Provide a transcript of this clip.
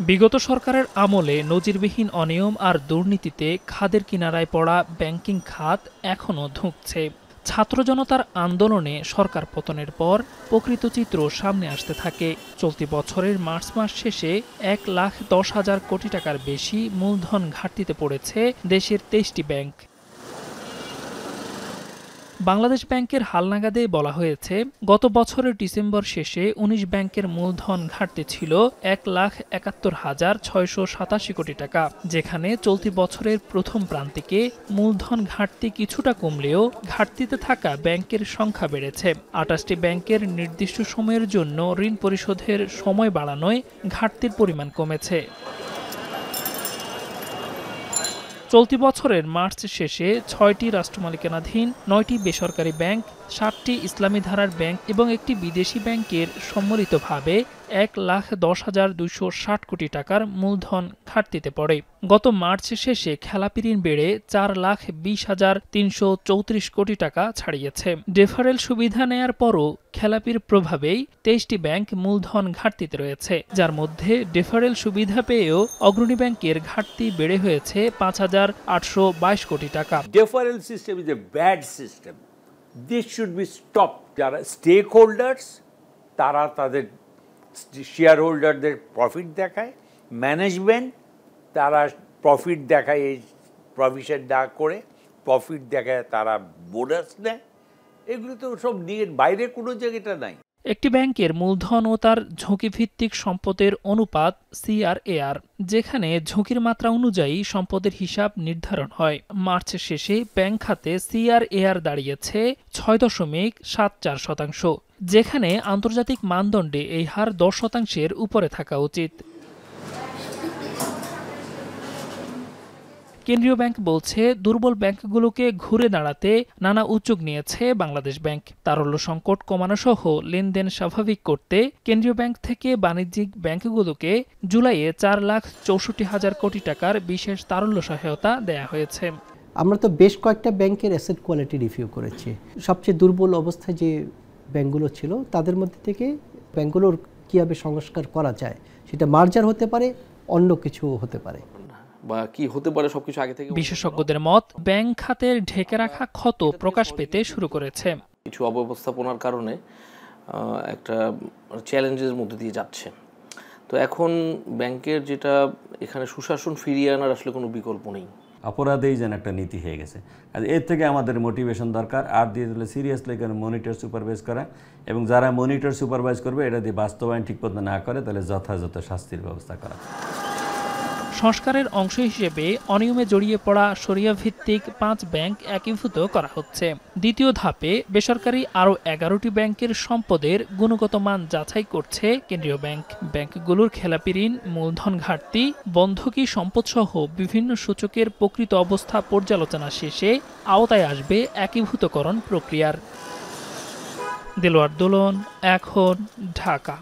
বিগত সরকারের আমলে নজিরবিহীন অনিয়ম আর দুর্নীতিতে খাদের কিনারায় পড়া ব্যাংকিং খাত এখনও ধুঁকছে। ছাত্র জনতার আন্দোলনে সরকার পতনের পর প্রকৃত চিত্র সামনে আসতে থাকে। চলতি বছরের মার্চ মাস শেষে 1,10,000 কোটি টাকার বেশি মূলধন ঘাটতিতে পড়েছে দেশের 23টি ব্যাংক। বাংলাদেশ ব্যাংকের হালনাগাদে বলা হয়েছে, গত বছরের ডিসেম্বর শেষে ১৯ ব্যাংকের মূলধন ঘাটতি ছিল 1,৭১,৬৮৭ কোটি টাকা, যেখানে চলতি বছরের প্রথম প্রান্তিকে মূলধন ঘাটতি কিছুটা কমলেও ঘাটতিতে থাকা ব্যাংকের সংখ্যা বেড়েছে। ২৮টি ব্যাংকের নির্দিষ্ট সময়ের জন্য ঋণ পরিশোধের সময় বাড়ানোয় ঘাটতির পরিমাণ কমেছে। চলতি বছরের মার্চ শেষে ৬টি রাষ্ট্রমালিকানাধীন, ৯টি বেসরকারি ব্যাংক, ৭টি ইসলামী ধারার ব্যাংক এবং একটি বিদেশি ব্যাংকের সম্মিলিতভাবে 1,10,260 কোটি টাকার মূলধন ঘাটতিতে পড়ে। গত মার্চ শেষে খেলাপি ঋণ বেড়ে 4,20,334 কোটি টাকা ছাড়িয়েছে। ডেফারেল সুবিধা নেয়ার পরও খেলাপির প্রভাবেই 23টি ব্যাংক মূলধন ঘাটতিতে রয়েছে, যার মধ্যে ডেফারেল সুবিধা পেয়েও অগ্রণী ব্যাংকের ঘাটতি বেড়ে হয়েছে 5,822 কোটি টাকা। Deferral system is a bad system. This should be stop. যারা স্টেক হোল্ডার্স তারা তাদের শেয়ার হোল্ডারদের প্রফিট দেখায়, ম্যানেজমেন্ট তারা প্রফিট দেখায়, এই প্রভিশন না করে প্রফিট দেখায়, তারা বোনাস নেয়। এগুলো তো সব নিয়ে বাইরে কোনো জায়গাটা নাই। একটি ব্যাংকের মূলধন ও তার ঝুঁকিভিত্তিক সম্পদের অনুপাত CRAR, যেখানে ঝুঁকির মাত্রা অনুযায়ী সম্পদের হিসাব নির্ধারণ হয়। মার্চ শেষে ব্যাংক খাতে CRAR দাঁড়িয়েছে 6.74%, যেখানে আন্তর্জাতিক মানদণ্ডে এই হার 10%-এর উপরে থাকা উচিত। কেন্দ্রীয় ব্যাংক বলছে, দুর্বল ব্যাংকগুলোকে ঘুরে দাঁড়াতে নানা উদ্যোগ নিয়েছে বাংলাদেশ ব্যাংক। তারল্য সংকট কমানো সহ লেনদেন স্বাভাবিক করতে কেন্দ্রীয় ব্যাংক থেকে বাণিজ্যিক ব্যাংকগুলোকে জুলাইয়ে 4,64,000 কোটি টাকার বিশেষ তারল্য সহায়তা দেয়া হয়েছে। আমরা তো বেশ কয়েকটা ব্যাংকের অ্যাসেট কোয়ালিটি রিভিউ করেছি। সবচেয়ে দুর্বল অবস্থায় যে ব্যাংকগুলো ছিল তাদের মধ্যে থেকে ব্যাংকগুলোর কীভাবে সংস্কার করা যায়, সেটা মার্জার হতে পারে, অন্য কিছু হতে পারে বা কি হতে পারে, সবকিছু আগে থেকে। বিশেষজ্ঞদের মত, ব্যাংক খাতের ঢেকে রাখা ক্ষত প্রকাশ পেতে শুরু করেছে। কিছু অব্যবস্থাপনার কারণে একটা চ্যালেঞ্জের মধ্যে দিয়ে যাচ্ছে। তো এখন ব্যাংকের যেটা এখানে সুশাসন ফিরিয়ে আনার আসলে কোনো বিকল্প নেই। অপরাধেই যেন একটা নীতি হয়ে গেছে। আর এর থেকে আমাদের মোটিভেশন দরকার, আর দিয়ে দিলে সিরিয়াসলি এখানে মনিটর সুপারভাইজ করা, এবং যারা মনিটর সুপারভাইজ করবে এটা দিয়ে বাস্তবায়ন ঠিকমতো না করে তাহলে যথাযথ শাস্তির ব্যবস্থা করা। সংস্কারের অংশ হিসেবে অনিয়মে জড়িয়ে পড়া শরিয়া ভিত্তিক 5 ব্যাংক একীভূত করা হচ্ছে। দ্বিতীয় ধাপে বেসরকারি আরও 11টি ব্যাংকের সম্পদের গুণগত মান যাচাই করছে কেন্দ্রীয় ব্যাংক। ব্যাংকগুলোর খেলাপি ঋণ, মূলধন ঘাটতি, বন্ধকি সম্পদসহ বিভিন্ন সূচকের প্রকৃত অবস্থা পর্যালোচনা শেষে আওতায় আসবে একীভূতকরণ প্রক্রিয়ার। দেলোয়ার দোলন, এখন, ঢাকা।